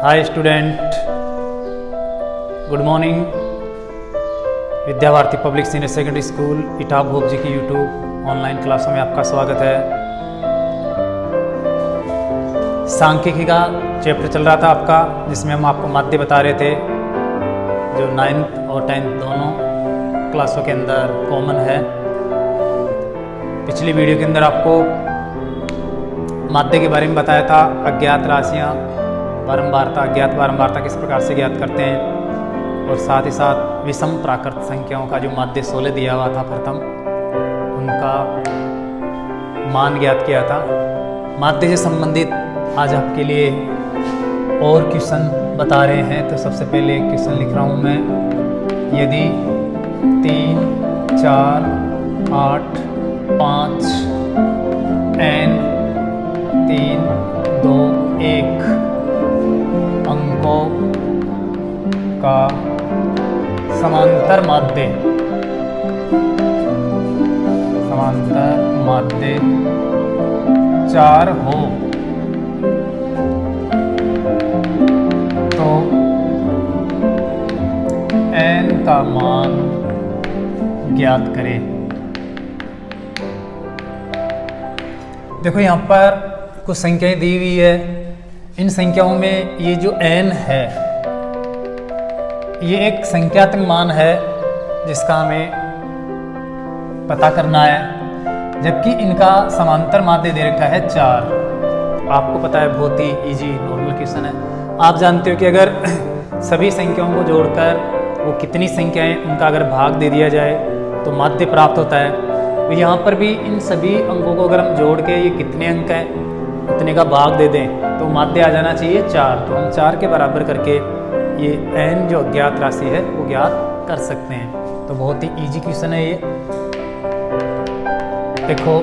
हाय student, good morning. Vidya Bharati public senior secondary school Etah भोप जी की यूट्यूब ऑनलाइन क्लासों में आपका स्वागत है। सांख्यिकी का चैप्टर चल रहा था आपका, जिसमें हम आपको माध्य बता रहे थे जो 9th और 10th दोनों क्लासों के अंदर कॉमन है। पिछली वीडियो के अंदर आपको माध्य के बारे में बताया था, अज्ञात राशियाँ, बारंबारता, अज्ञात बारंबारता किस प्रकार से ज्ञात करते हैं, और साथ ही साथ विषम प्राकृत संख्याओं का जो माध्य 16 दिया हुआ था प्रथम, उनका मान ज्ञात किया था। माध्य से संबंधित आज आपके लिए और क्वेश्चन बता रहे हैं। तो सबसे पहले क्वेश्चन लिख रहा हूँ मैं। यदि 3, 4, 8, 5 n 3, 2, 1 अंकों का समांतर माध्य 4 हो तो n का मान ज्ञात करें। देखो यहाँ पर कुछ संख्याएं दी हुई है। इन संख्याओं में ये जो n है, ये एक संख्यात्मक मान है जिसका हमें पता करना है, जबकि इनका समांतर माध्य दे रखा है 4। आपको पता है, बहुत ही इजी नॉर्मल क्वेश्चन है। आप जानते हो कि अगर सभी संख्याओं को जोड़कर वो कितनी संख्याएं, उनका अगर भाग दे दिया जाए तो माध्य प्राप्त होता है। तो यहाँ पर भी इन सभी अंकों को अगर हम जोड़ के ये कितने अंक हैं उतने का भाग दे दें तो माध्य आ जाना चाहिए 4। तो हम 4 के बराबर करके ये n जो अज्ञात राशि है वो ज्ञात कर सकते हैं। तो बहुत ही इजी क्वेश्चन है ये। देखो,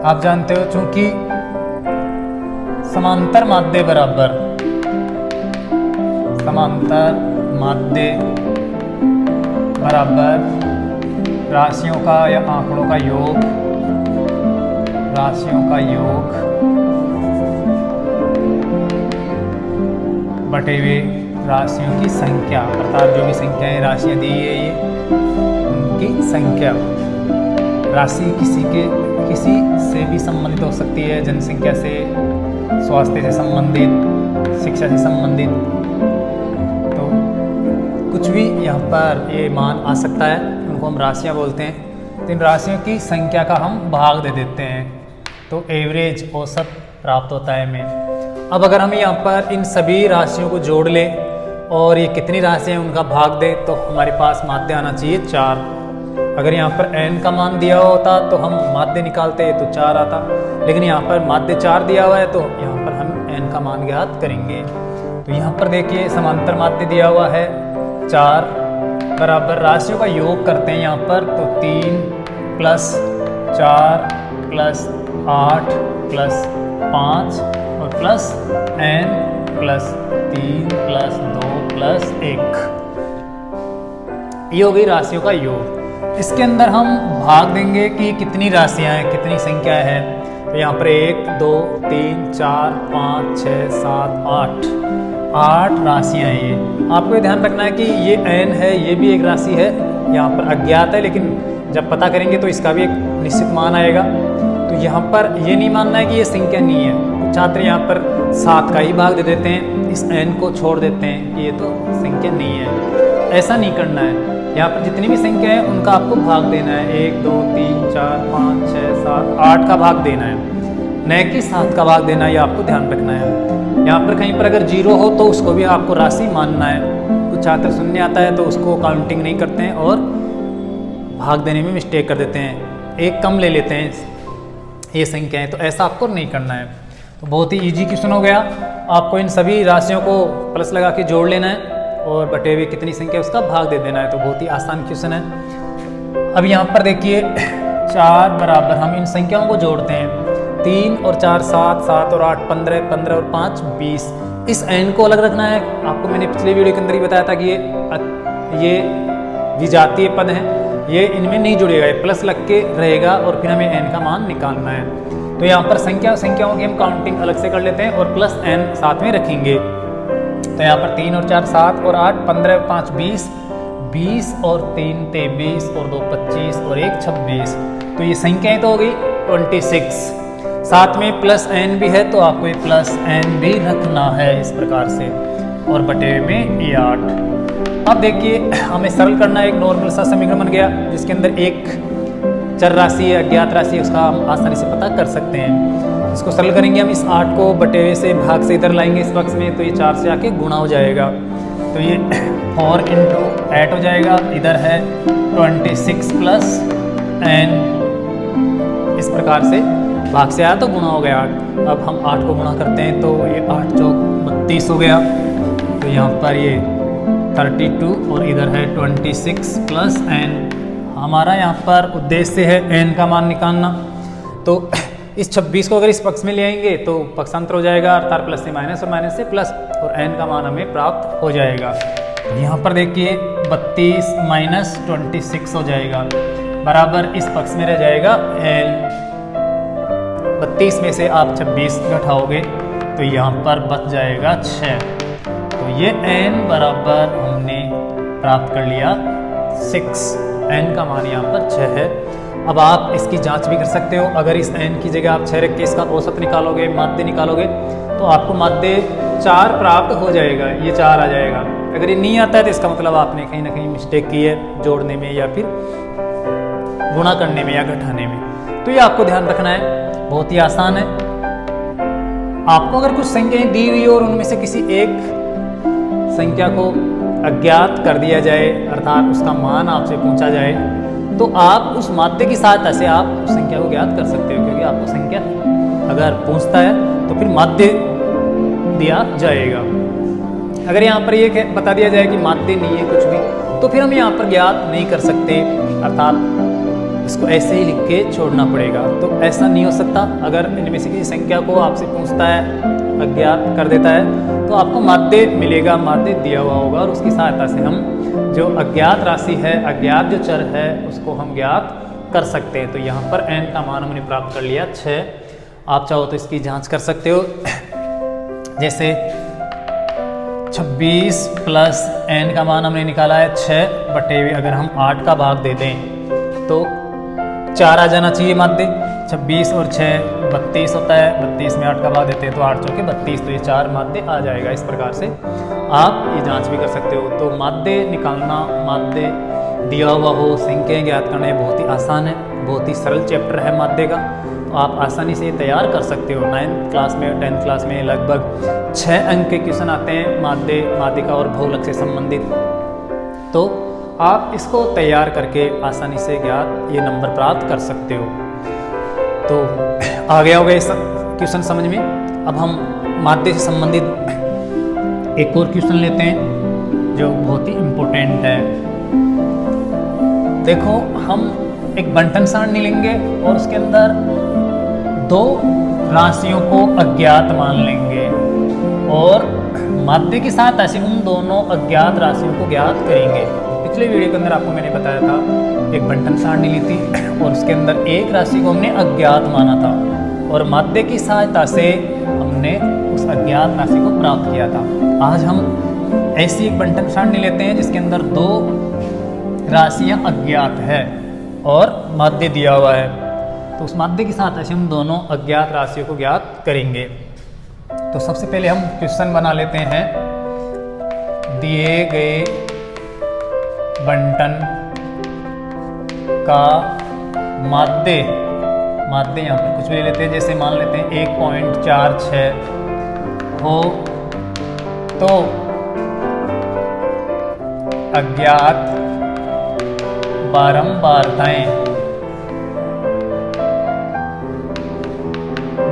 आप जानते हो चूंकि समांतर माध्य बराबर राशियों का या आंकड़ों का योग, बटे हुए राशियों की संख्या, अर्थात जो भी संख्याएं राशियां दी है ये उनकी संख्या। राशि किसी से भी संबंधित हो सकती है, जनसंख्या से, स्वास्थ्य से संबंधित, शिक्षा से संबंधित, तो कुछ भी यहाँ पर ये मान आ सकता है, उनको हम राशियाँ बोलते हैं। तो इन राशियों की संख्या का हम भाग दे देते हैं तो एवरेज, औसत प्राप्त होता है हमें। अब अगर हम यहाँ पर इन सभी राशियों को जोड़ लें और ये कितनी राशियाँ हैं उनका भाग दें तो हमारे पास माध्य आना चाहिए 4। अगर यहाँ पर n का मान दिया होता तो हम माध्य निकालते तो 4 आता, लेकिन यहाँ पर माध्य 4 दिया हुआ है तो यहाँ पर हम n का मान ज्ञात करेंगे। तो यहाँ पर देखिए समांतर माध्य दिया हुआ है 4 बराबर राशियों का योग करते हैं यहाँ पर, तो 3 + 4 + 8 + 5 और प्लस n + 3 + 2 + 1, ये हो गई राशियों का योग। इसके अंदर हम भाग देंगे कि कितनी राशियां हैं, कितनी संख्या है। तो यहाँ पर 1, 2, 3, 4, 5, 6, 7, 8 राशियां हैं। ये आपको ये ध्यान रखना है कि ये n है, ये भी एक राशि है, यहाँ पर अज्ञात है, लेकिन जब पता करेंगे तो इसका भी एक निश्चित मान आएगा। तो यहाँ पर ये नहीं मानना है कि ये संख्या नहीं है। छात्र यहाँ पर 7 का ही भाग दे देते हैं, इस n को छोड़ देते हैं कि ये तो संख्या नहीं है। ऐसा नहीं करना है। यहाँ पर जितनी भी संख्या है उनका आपको भाग देना है। 1, 2, 3, 4, 5, 6, 7, 8 का भाग देना है, न कि 7 का भाग देना है। ये आपको ध्यान रखना है। यहाँ पर कहीं पर अगर 0 हो तो उसको भी आपको राशि मानना है। कुछ छात्र शून्य आता है तो उसको काउंटिंग नहीं करते हैं और भाग देने में मिस्टेक कर देते हैं, एक कम ले लेते हैं ये संख्या है। तो ऐसा आपको नहीं करना है। तो बहुत ही इजी क्वेश्चन हो गया। आपको इन सभी राशियों को प्लस लगा के जोड़ लेना है और बटे हुए कितनी संख्या उसका भाग दे देना है। तो बहुत ही आसान क्वेश्चन है। अब यहाँ पर देखिए 4 बराबर हम इन संख्याओं को जोड़ते हैं। 3 और 4 7, 7 और 8 15, 15 और 5 20। इस n को अलग रखना है। आपको मैंने पिछले वीडियो के अंदर ही बताया था कि ये विजातीय पद हैं, ये इनमें नहीं जुड़ेगा, ये प्लस लग के रहेगा और फिर हमें n का मान निकालना है। तो यहाँ पर संख्याओं की हम काउंटिंग अलग से कर लेते हैं और प्लस n साथ में रखेंगे। तो यहाँ पर 3 और 4 7 और 8 15 और 5 20, 20 और 3 23 और 2 25 और 1 26। तो ये संख्याएं तो हो गई 26, साथ में प्लस n भी है तो आपको ये प्लस n भी रखना है इस प्रकार से, और बटे में ये 8। अब देखिए हमें सरल करना है, एक नॉर्मल सा समीकरण बन गया जिसके अंदर एक चर राशि है, अज्ञात राशि है, उसका हम आसानी से पता कर सकते हैं। इसको सरल करेंगे हम, इस 8 को बटे हुए से भाग से इधर लाएंगे इस पक्ष में, तो ये 4 से आके गुणा हो जाएगा। तो ये 4 × 8 हो जाएगा, इधर है 26 प्लस n, इस प्रकार से भाग से आया तो गुणा हो गया 8। अब हम 8 को गुणा करते हैं तो ये 8 चौक 32 हो गया। तो यहाँ पर ये 32 और इधर है 26 प्लस n। हमारा यहाँ पर उद्देश्य है n का मान निकालना। तो इस 26 को अगर इस पक्ष में ले आएंगे तो पक्षांतर हो जाएगा, अर्थात प्लस से माइनस और माइनस से प्लस, और n का मान हमें प्राप्त हो जाएगा। तो यहाँ पर देखिए 32 माइनस 26 हो जाएगा, बराबर इस पक्ष में रह जाएगा n। 32 में से आप 26 घटाओगे तो यहाँ पर बच जाएगा 6। तो ये n बराबर हमने प्राप्त कर लिया 6। n का मान यहाँ पर 6 है। अब आप इसकी जांच भी कर सकते हो, अगर इस n की जगह आप 6 रख के इसका औसत निकालोगे, माध्य निकालोगे, तो आपको माध्य 4 प्राप्त हो जाएगा, ये 4 आ जाएगा। अगर ये नहीं आता है तो इसका मतलब आपने कहीं ना कहीं मिस्टेक की है जोड़ने में या फिर गुणा करने में या घटाने में। तो ये आपको ध्यान रखना है, बहुत ही आसान है। आपको अगर कुछ संख्याएं दी हुई और उनमें से किसी एक संख्या को अज्ञात कर दिया जाए, अर्थात उसका मान आपसे पूछा जाए, तो आप उस माध्य की सहायता से आप उस संख्या को ज्ञात कर सकते हो, क्योंकि आपको संख्या अगर पूछता है तो फिर माध्य दिया जाएगा। अगर यहाँ पर ये बता दिया जाए कि माध्य नहीं है कुछ भी, तो फिर हम यहाँ पर ज्ञात नहीं कर सकते, अर्थात इसको ऐसे ही लिख के छोड़ना पड़ेगा। तो ऐसा नहीं हो सकता। अगर इनमें से किसी संख्या को आपसे पूछता है, अज्ञात कर देता है, तो आपको माध्य मिलेगा, माध्य दिया हुआ होगा, और उसकी सहायता से हम जो अज्ञात राशि है, अज्ञात जो चर है, उसको हम ज्ञात कर सकते हैं। तो यहाँ पर n का मान हमने प्राप्त कर लिया 6। आप चाहो तो इसकी जांच कर सकते हो, जैसे 26 प्लस n का मान हमने निकाला है 6 बटे हुए, अगर हम 8 का भाग दे दें तो 4 आ जाना चाहिए माध्य। 26 और 6 32 होता है, 32 में 8 का भाग देते हैं तो 8 चौके 32, तो ये 4 माध्य आ जाएगा। इस प्रकार से आप ये जांच भी कर सकते हो। तो माध्य निकालना, माध्य दिया हुआ हो, संख्याएं ज्ञात करना, ये बहुत ही आसान है, बहुत ही सरल चैप्टर है माध्य का। तो आप आसानी से तैयार कर सकते हो। 9th क्लास में, 10th क्लास में लगभग 6 अंक के क्वेश्चन आते हैं माध्य, माध्यिका और बहुलक से संबंधित। तो आप इसको तैयार करके आसानी से ज्ञात ये नंबर प्राप्त कर सकते हो। तो आ गया होगा ये क्वेश्चन समझ में। अब हम माध्य से संबंधित एक और क्वेश्चन लेते हैं जो बहुत ही इम्पोर्टेंट है। देखो, हम एक बंटन सारणी लेंगे और उसके अंदर 2 राशियों को अज्ञात मान लेंगे और माध्य की सहायता से उन दोनों अज्ञात राशियों को ज्ञात करेंगे। पिछले वीडियो के अंदर आपको मैंने बताया था, एक बंटन सारणी ली थी और उसके अंदर एक राशि को हमने अज्ञात माना था और माध्य की सहायता से हमने उस अज्ञात राशि को प्राप्त किया था। आज हम ऐसी एक बंटन सारणी लेते हैं जिसके अंदर 2 राशियां अज्ञात है और माध्य दिया हुआ है। तो उस माध्य की सहायता से हम दोनों अज्ञात राशियों को ज्ञात करेंगे। तो सबसे पहले हम क्वेश्चन बना लेते हैं। दिए गए बंटन का माध्य यहाँ पर कुछ भी ले लेते हैं, जैसे मान लेते हैं 1.46 हो तो अज्ञात बारंबारताएं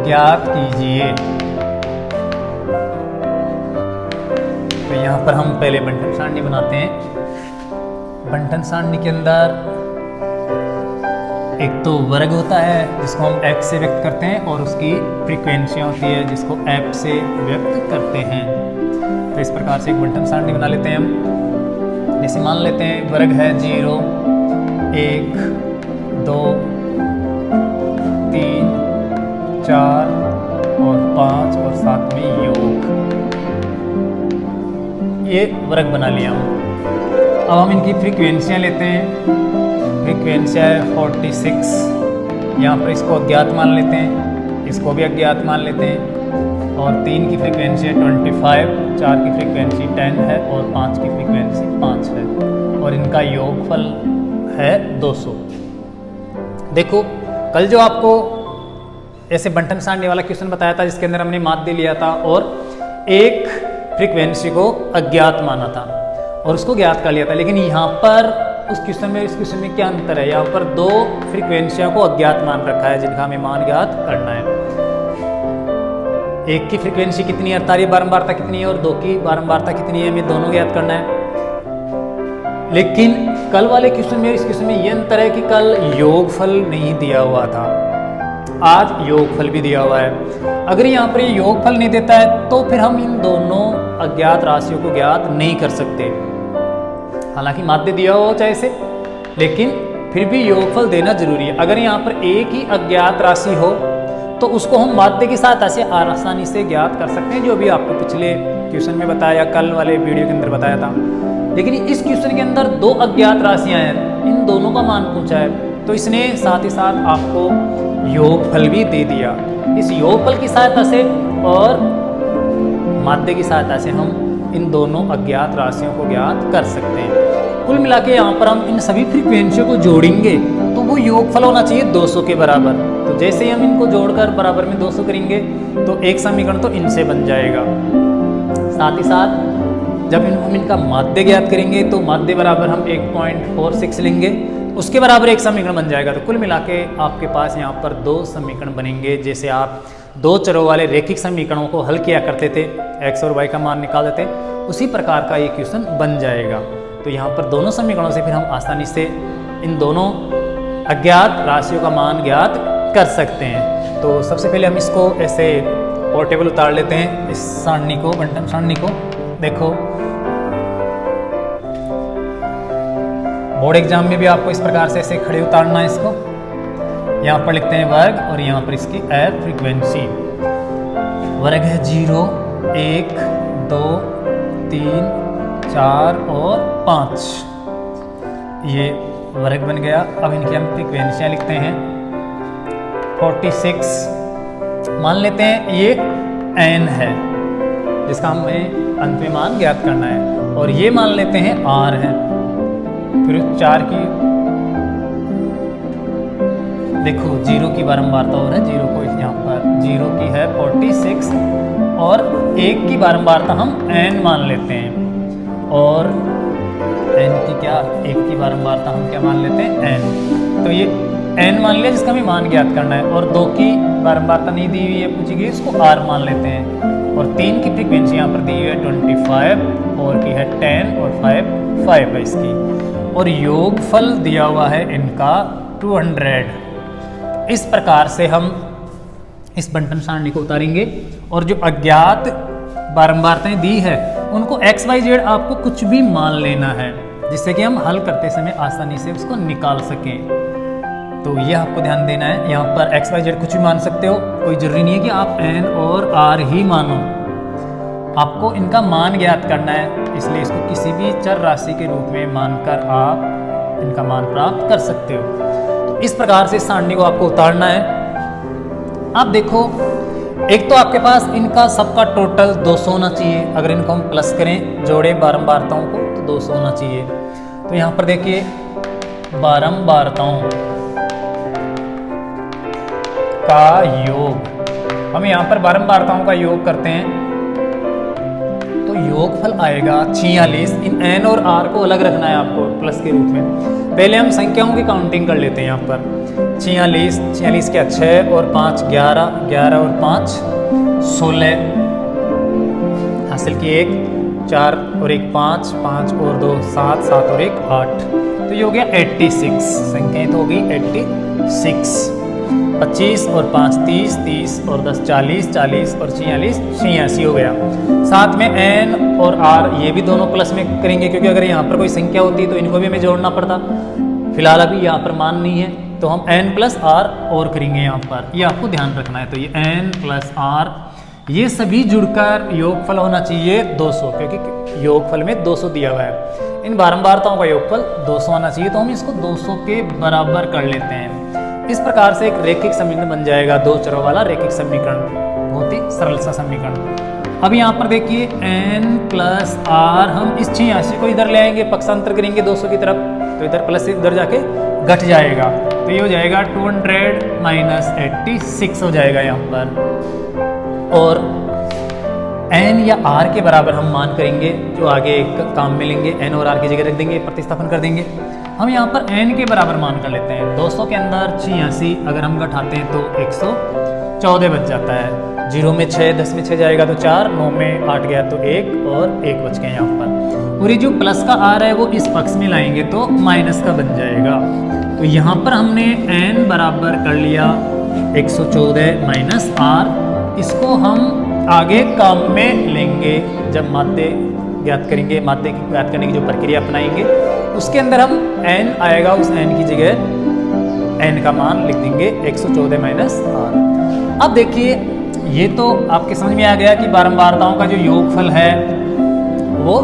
ज्ञात कीजिए। तो यहाँ पर हम पहले बंटन सारणी बनाते हैं। बंटन सारणी के अंदर एक तो वर्ग होता है जिसको हम x से व्यक्त करते हैं और उसकी फ्रीक्वेंसी होती है जिसको f से व्यक्त करते हैं। तो इस प्रकार से एक बंटन सारणी बना लेते हैं हम। जैसे मान लेते हैं वर्ग है 0, 1, 2, 3, 4 और 5 और साथ में योग, ये वर्ग बना लिया हम। अब हम इनकी फ्रीक्वेंसियाँ लेते हैं। फ्रीक्वेंसियाँ है 46, यहाँ पर इसको अज्ञात मान लेते हैं, इसको भी अज्ञात मान लेते हैं। और 3 की फ्रीक्वेंसी है 25, 4 की फ्रीक्वेंसी 10 है और 5 की फ्रीक्वेंसी 5 है और इनका योगफल है 200। देखो कल जो आपको ऐसे बंटन सारणी वाला क्वेश्चन बताया था जिसके अंदर हमने माध्य लिया था और एक फ्रीक्वेंसी को अज्ञात माना था और उसको ज्ञात कर लिया था, लेकिन यहाँ पर उस क्वेश्चन में इस क्वेश्चन में क्या अंतर है, यहाँ पर 2 फ्रीक्वेंसियों को अज्ञात मान रखा है जिनका हमें मान ज्ञात करना है। एक की फ्रीक्वेंसी कितनी है, अर्थात बारंबारता कितनी है, और 2 की बारंबारता कितनी है, हमें दोनों ज्ञात करना है। लेकिन कल वाले क्वेश्चन में इस क्वेश्चन में ये अंतर है कि कल योगफल नहीं दिया हुआ था, आज योगफल भी दिया हुआ है। अगर यहाँ पर ये योगफल नहीं देता है तो फिर हम इन दोनों अज्ञात राशियों को ज्ञात नहीं कर सकते। हालांकि माध्य दिया हो चाहे से, लेकिन फिर भी योगफल देना जरूरी है। अगर यहाँ पर एक ही अज्ञात राशि हो तो उसको हम माध्य की सहायता से आसानी से ज्ञात कर सकते हैं, जो भी आपको पिछले क्वेश्चन में बताया, कल वाले वीडियो के अंदर बताया था। लेकिन इस क्वेश्चन के अंदर 2 अज्ञात राशियां हैं, इन दोनों का मान पूछा है, तो इसने साथ ही साथ आपको योगफल भी दे दिया। इस योगफल की सहायता से और माध्य की सहायता से हम इन दोनों अज्ञात राशियों को ज्ञात कर सकते हैं। कुल मिला के यहाँ पर हम इन सभी फ्रीक्वेंसियों को जोड़ेंगे तो वो योगफल होना चाहिए 200 के बराबर। तो जैसे ही हम इनको जोड़कर बराबर में 200 करेंगे तो एक समीकरण तो इनसे बन जाएगा। साथ ही साथ जब हम इनका माध्य ज्ञात करेंगे तो माध्य बराबर हम 1.46 लेंगे, उसके बराबर एक समीकरण बन जाएगा। तो कुल मिला के आपके पास यहाँ पर 2 समीकरण बनेंगे। जैसे आप 2 चरों वाले रेखिक समीकरणों को हल किया करते थे, x और y का मान निकाल देते, उसी प्रकार का ये क्वेश्चन बन जाएगा। तो यहाँ पर दोनों समीकरणों से फिर हम आसानी से इन दोनों अज्ञात राशियों का मान ज्ञात कर सकते हैं। तो सबसे पहले हम इसको ऐसे पोर्टेबल उतार लेते हैं, इस सारणी को, बंटन सारणी को। देखो बोर्ड एग्जाम में भी आपको इस प्रकार से ऐसे खड़े उतारना है इसको। यहाँ पर लिखते हैं वर्ग और यहाँ पर इसकी एफ फ्रीक्वेंसी। वर्ग है 0, 1, 2, 3, 4 और 5, ये वर्ग बन गया। अब इनकी हम फ्रीक्वेंसियाँ लिखते हैं 46, मान लेते हैं ये n है जिसका हमें अंत में मान ज्ञात करना है, और ये मान लेते हैं r है। फिर 4 की देखो 0 की बारंबारता और है, 0 को यहाँ पर 0 की है 46 और 1 की बारंबारता हम n मान लेते हैं, और n की क्या 1 की बारंबारता हम क्या मान लेते हैं n। तो ये n मान लिया जिसका हमें मान ज्ञात करना है, और 2 की बारंबारता नहीं दी हुई है, पूछी गई, इसको r मान लेते हैं। और 3 की फ्रीक्वेंसी यहाँ पर दी हुई है 25, 4 की है 10 और 5 है इसकी, और योगफल दिया हुआ है इनका 200। इस प्रकार से हम इस बंटन सारणी को उतारेंगे और जो अज्ञात बारंबारताएं दी है उनको x, y, z आपको कुछ भी मान लेना है, जिससे कि हम हल करते समय आसानी से उसको निकाल सकें। तो ये आपको ध्यान देना है, यहाँ पर x, y, z कुछ भी मान सकते हो, कोई जरूरी नहीं है कि आप n और r ही मानो, आपको इनका मान ज्ञात करना है। इसलिए इसको किसी भी चर राशि के रूप में मानकर आप इनका मान प्राप्त कर सकते हो। तो इस प्रकार से सारणी को आपको उतारना है। आप देखो, एक तो आपके पास इनका सबका टोटल 200 होना चाहिए। अगर इनको हम प्लस करें, जोड़े बारंबारताओं को, तो 200 होना चाहिए। तो यहाँ पर देखिए बारंबारताओं का योग, हम यहाँ पर बारंबारताओं का योग करते हैं तो योगफल आएगा 46। इन n और r को अलग रखना है आपको प्लस के रूप में। पहले हम संख्याओं की काउंटिंग कर लेते हैं। यहाँ पर 46 क्या 6 और 5 11, 11 और 5 16, हासिल की 1 4 और 1 5, 5 और 2 7, 7 और 1 8, तो ये हो गया 86। संख्याएं तो हो गई 86। 25 और 5 30, 30 और 10 40, 40 और 46 86 हो गया। साथ में n और r ये भी दोनों प्लस में करेंगे, क्योंकि अगर यहाँ पर कोई संख्या होती तो इनको भी हमें जोड़ना पड़ता। फिलहाल अभी यहाँ पर मान नहीं है, तो हम n प्लस आर और करेंगे यहाँ पर, ये आपको ध्यान रखना है। तो ये n प्लस आर ये सभी जुड़कर योगफल होना चाहिए 200, क्योंकि योगफल में 200 दिया हुआ है। इन बारंबारताओं का योगफल 200 आना चाहिए, तो हम इसको 200 के बराबर कर लेते हैं। इस प्रकार से एक रैखिक समीकरण बन जाएगा, दो चरों वाला रैखिक समीकरण, बहुत ही सरल सा समीकरण। अब यहाँ पर देखिए n प्लस आर, हम इस 86 को इधर ले आएंगे, पक्षांतर करेंगे 200 की तरफ, तो इधर प्लस से इधर जाके घट जाएगा, तो ये हो जाएगा 200 माइनस 86 हो जाएगा यहाँ पर। और n या r के बराबर हम मान करेंगे, जो आगे एक काम में लेंगे, n और r की जगह रख देंगे, प्रतिस्थापन कर देंगे। हम यहाँ पर n के बराबर मान कर लेते हैं। 200 के अंदर 86 अगर हम घटाते हैं तो 114 बच जाता है। 0 में 6, 10 में 6 जाएगा तो 4, 9 में 8 गया तो 1 और 1 बच गए यहाँ पर। और ये जो प्लस का r है वो इस पक्ष में लाएंगे तो माइनस का बन जाएगा। तो यहाँ पर हमने n बराबर कर लिया 114 माइनस r। इसको हम आगे काम में लेंगे, जब माध्य ज्ञात करेंगे, माध्य ज्ञात करने की जो प्रक्रिया अपनाएंगे उसके अंदर हम n आएगा, उस n की जगह n का मान लिख देंगे 114 माइनस r। अब देखिए ये तो आपके समझ में आ गया कि बारंबारताओं का जो योगफल है वो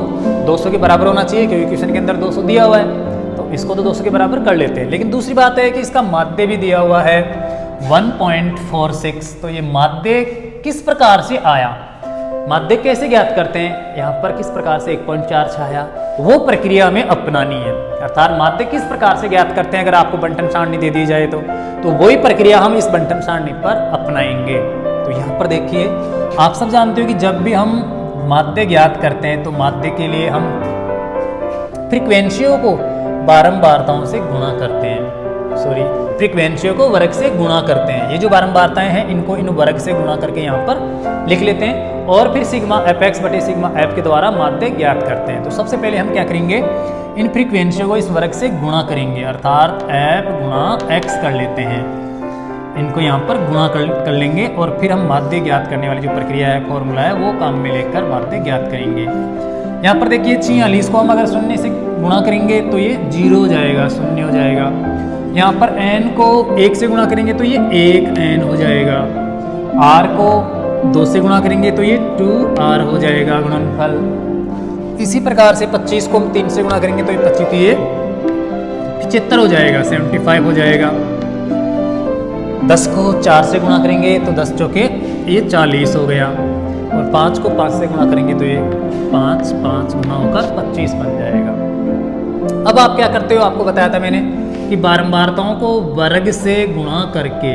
200 के बराबर होना चाहिए, क्योंकि क्वेश्चन के अंदर 200 दिया हुआ है, तो इसको तो 200 के बराबर कर लेते हैं। लेकिन दूसरी बात है कि इसका माध्य भी दिया हुआ है 1.46। तो ये माध्य किस प्रकार से आया, माध्य कैसे ज्ञात करते हैं, यहाँ पर किस प्रकार से 1.4 छाया, वो प्रक्रिया हमें अपनानी है। अर्थात माध्य किस प्रकार से ज्ञात करते हैं, अगर आपको बंटन सारणी दे दी जाए तो वही प्रक्रिया हम इस बंटन सारणी पर अपनाएंगे। तो यहाँ पर देखिए आप सब जानते हो कि जब भी हम माध्य ज्ञात करते हैं तो माध्य के लिए हम फ्रीक्वेंसियों को बारंबारताओं से गुणा करते हैं, फ्रीक्वेंसियों को वर्ग से गुणा करते हैं। ये जो बारंबारताएं हैं इनको इन वर्ग से गुणा करके यहाँ पर लिख लेते हैं, और फिर सिग्मा एफ एक्स बटे सिग्मा एफ के द्वारा माध्य ज्ञात करते हैं। तो सबसे पहले हम क्या करेंगे, इन फ्रीक्वेंसियों को इस वर्ग से गुणा करेंगे, अर्थात एफ गुणा एक्स कर लेते हैं, इनको यहाँ पर गुणा कर लेंगे, और फिर हम माध्य ज्ञात करने वाली जो प्रक्रिया है, फॉर्मूला है, वो काम में लेकर माध्य ज्ञात करेंगे। यहाँ पर देखिए 46 को हम अगर 0 से गुणा करेंगे तो ये 0 हो जाएगा, 0 हो जाएगा। यहाँ पर n को 1 से गुणा करेंगे तो ये 1n हो जाएगा, r को 2 से गुणा करेंगे तो ये 2r हो जाएगा गुणनफल। इसी प्रकार से 25 को हम 3 से गुणा करेंगे तो ये 25, तो ये 75 हो जाएगा, 75 हो जाएगा। 10 को 4 से गुणा करेंगे तो 10 चौके ये 40 हो गया, और 5 को 5 से गुणा करेंगे तो ये 5 गुणा होकर 25 बन जाएगा। अब आप क्या करते हो, आपको बताया था मैंने कि बारंबारताओं को वर्ग से गुणा करके,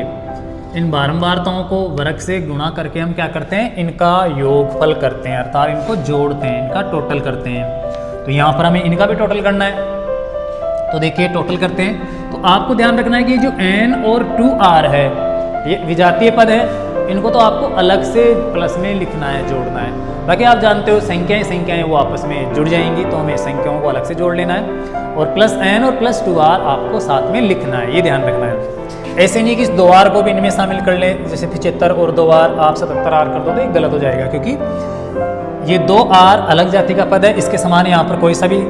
इन बारंबारताओं को वर्ग से गुणा करके हम क्या करते हैं, इनका योगफल करते हैं, अर्थात इनको जोड़ते हैं, इनका टोटल करते हैं। तो यहाँ पर हमें इनका भी टोटल करना है, तो देखिए टोटल करते हैं। तो आपको ध्यान रखना है कि जो n और 2r है ये विजातीय पद है, इनको तो आपको अलग से प्लस में लिखना है, जोड़ना है। बाकी आप जानते हो संख्याएं वो आपस में जुड़ जाएंगी, तो हमें संख्याओं को अलग से जोड़ लेना है, और प्लस n और प्लस 2r आपको साथ में लिखना है, ये ध्यान रखना है। ऐसे नहीं कि इस 2r को भी इनमें शामिल कर ले, जैसे 75 और 2r आप 77r कर दो तो ये गलत हो जाएगा, क्योंकि ये 2r अलग जाति का पद है, इसके समान यहाँ पर कोई सा भी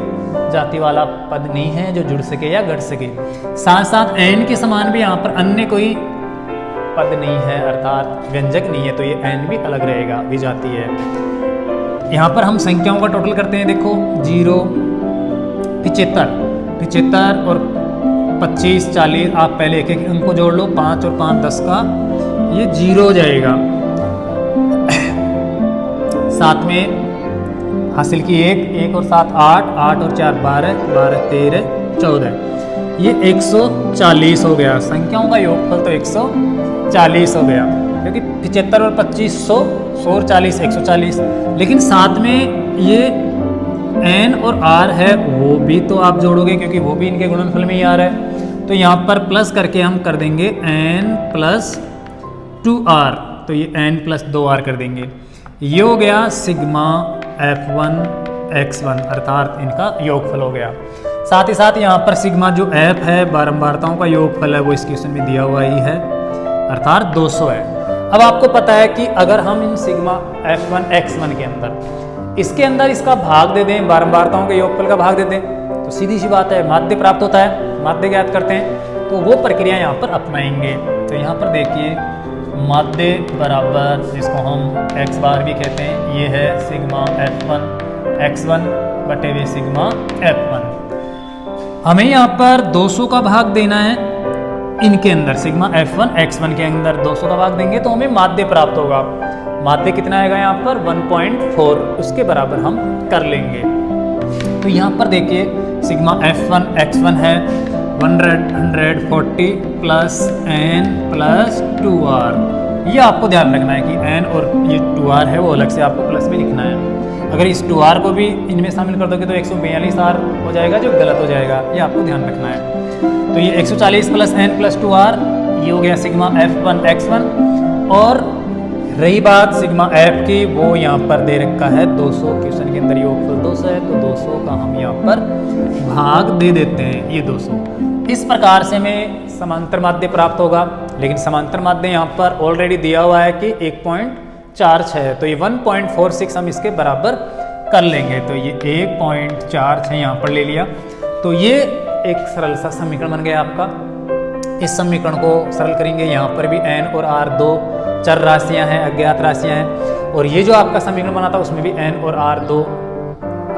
जाति वाला पद नहीं है जो जुड़ सके या घट सके। साथ साथ n के समान भी यहाँ पर अन्य कोई पद नहीं है, अर्थात व्यंजक नहीं है, तो ये n भी अलग रहेगा, विजातीय है। यहाँ पर हम संख्याओं का टोटल करते हैं, देखो 0, 75 और 25, 40, आप पहले एक एक अंक को जोड़ लो, 5 और 5 10 का ये 0 हो जाएगा। साथ में हासिल की 1 और 7 8, 8 और 4 12, 12 13 14, ये 140 हो गया। संख्याओं का योगफल तो 140 हो गया, क्योंकि 75 और 25 100 और 40 140, लेकिन साथ में ये n और r है वो भी तो आप जोड़ोगे, क्योंकि वो भी इनके गुणनफल में ही आ रहा है। तो यहाँ पर प्लस करके हम कर देंगे n प्लस 2r, तो ये n प्लस 2r कर देंगे। ये हो गया सिग्मा f1 x1, अर्थात इनका योगफल हो गया। साथ ही साथ यहाँ पर सिग्मा जो f है, बारंबारताओं का योगफल है, वो इस क्वेश्चन में दिया हुआ ही है, अर्थात 200 है। अब आपको पता है कि अगर हम इन सिग्मा f1 x1 के अंदर इसके अंदर इसका भाग दे दें, बारंबारताओं के योगफल का भाग दे दें, तो सीधी सी बात है माध्य प्राप्त होता है, माध्य ज्ञात करते हैं। तो वो प्रक्रिया यहाँ पर अपनाएंगे। तो यहाँ पर देखिए माध्य बराबर, जिसको हम x बार भी कहते हैं, ये है सिग्मा F1 x1 बटे वे सिग्मा F1। हमें यहाँ पर 200 का भाग देना है इनके अंदर, सिग्मा F1 x1 के अंदर 200 का भाग देंगे तो हमें माध्य प्राप्त होगा। माध्य कितना आएगा यहाँ पर 1.4, उसके बराबर हम कर लेंगे। तो यहाँ पर देखिए सिग्मा F1 x1 है 140 प्लस n प्लस 2r। ये आपको ध्यान रखना है कि n और ये 2r है वो अलग से आपको प्लस में लिखना है। अगर इस 2r को भी इनमें शामिल कर दोगे तो 142r हो जाएगा, जो गलत हो जाएगा, ये आपको ध्यान रखना है। तो ये 140 प्लस n प्लस 2r, ये हो गया सिग्मा F1 x1। और रही बात सिग्मा F की, वो यहाँ पर दे रखा है 200, क्वेश्चन के अंदर योगफल 200 है, तो 200 का हम यहाँ पर भाग दे देते हैं, ये 200। इस प्रकार से हमें समांतर माध्य प्राप्त होगा। लेकिन समांतर माध्य यहाँ पर ऑलरेडी दिया हुआ है कि 1.46 है, तो ये 1.46 हम इसके बराबर कर लेंगे। तो ये 1.46 यहाँ पर ले लिया, तो ये एक सरल सा समीकरण बन गया आपका। इस समीकरण को सरल करेंगे, यहाँ पर भी n और r दो चर राशियां हैं, अज्ञात राशियां हैं, और ये जो आपका समीकरण बना था उसमें भी n और r दो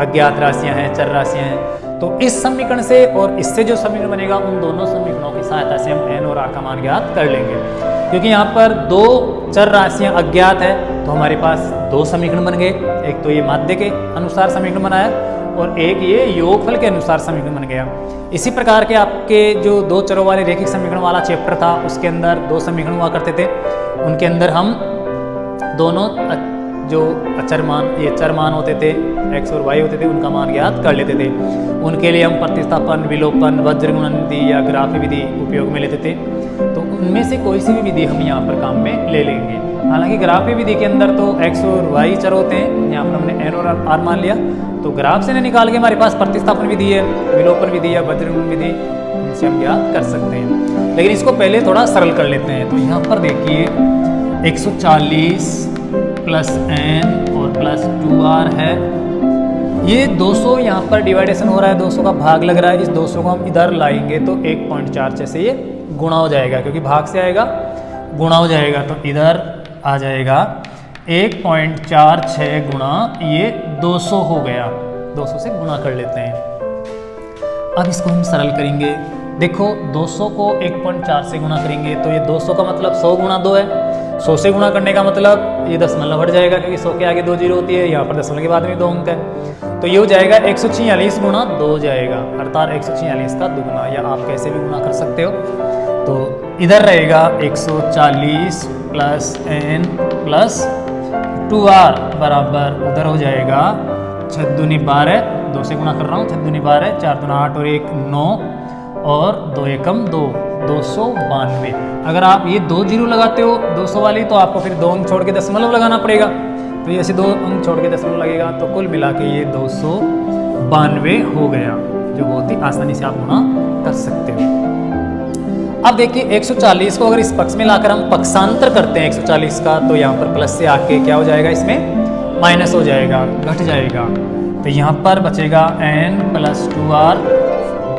अज्ञात राशियां हैं, चर राशियां हैं। तो इस समीकरण से और इससे जो समीकरण बनेगा, उन दोनों समीकरणों की सहायता से हम n और r का मान ज्ञात कर लेंगे। क्योंकि यहाँ पर दो चर राशियां अज्ञात है, तो हमारे पास दो समीकरण बन गए। एक तो ये माध्य के अनुसार समीकरण बनाया और एक ये योगफल के अनुसार समीकरण बन गया। इसी प्रकार के आपके जो दो चरों वाले रेखिक समीकरण वाला चैप्टर था, उसके अंदर दो समीकरण हुआ करते थे। उनके अंदर हम दोनों जो अचर मान, ये चर मान होते थे, x और y होते थे, उनका मान ज्ञात कर लेते थे। उनके लिए हम प्रतिस्थापन, विलोपन, वज्रगुणन विधि या ग्राफी विधि उपयोग में लेते थे। तो उनमें से कोई सी भी विधि हम यहाँ पर काम में ले लेंगे। हालांकि ग्राफी विधि के अंदर तो x और y चर होते हैं, यहाँ पर हमने n और r मान लिया, तो ग्राफ से निकाल के हमारे पास प्रतिस्थापन विधि है, विलोपन विधि या वज्रगुणन विधि, इनसे हम ज्ञात कर सकते हैं। लेकिन इसको पहले थोड़ा सरल कर लेते हैं। तो यहाँ पर देखिए 140 प्लस n और प्लस 2r है, ये 200 यहाँ पर डिवाइडेशन हो रहा है, 200 का भाग लग रहा है। इस 200 को हम इधर लाएंगे तो 1.46 से ये गुणा हो जाएगा, क्योंकि भाग से आएगा गुणा हो जाएगा, तो इधर आ जाएगा 1.46 गुणा ये 200 हो गया। 200 से गुणा कर लेते हैं। अब इसको हम सरल करेंगे। देखो 200 को 1.4 से गुणा करेंगे तो ये 200 का मतलब 100 गुणा 2 है। 100 से गुणा करने का मतलब ये दशमलव हट जाएगा, क्योंकि 100 के आगे 2 जीरो होती है, यहाँ पर दशमलव के बाद में 2 अंक है। तो ये हो जाएगा 146 गुणा 2 जाएगा, अर्थात 146 का दुगुना, या आप कैसे भी गुणा कर सकते हो। तो इधर रहेगा 140 प्लस n प्लस 2r बराबर, उधर हो जाएगा 6 दूनी 12, 2 से गुणा कर रहा हूँ, 6 दूनी 12, 4 दूना 8 और 1 9 और 2 एकम 2, 292। अगर आप ये 2 जीरो लगाते हो 200 वाली, तो आपको फिर 2 अंक छोड़ के दशमलव लगाना पड़ेगा। तो ये ऐसे 2 अंक छोड़ के दशमलव लगेगा, तो कुल मिला के ये 292 हो गया, जो बहुत ही आसानी से आप गुणा कर सकते हो। अब देखिए 140 को अगर इस पक्ष में लाकर हम पक्षांतर करते हैं 140 का, तो यहाँ पर प्लस से आके क्या हो जाएगा, इसमें माइनस हो जाएगा, घट जाएगा। तो यहाँ पर बचेगा n प्लस 2r,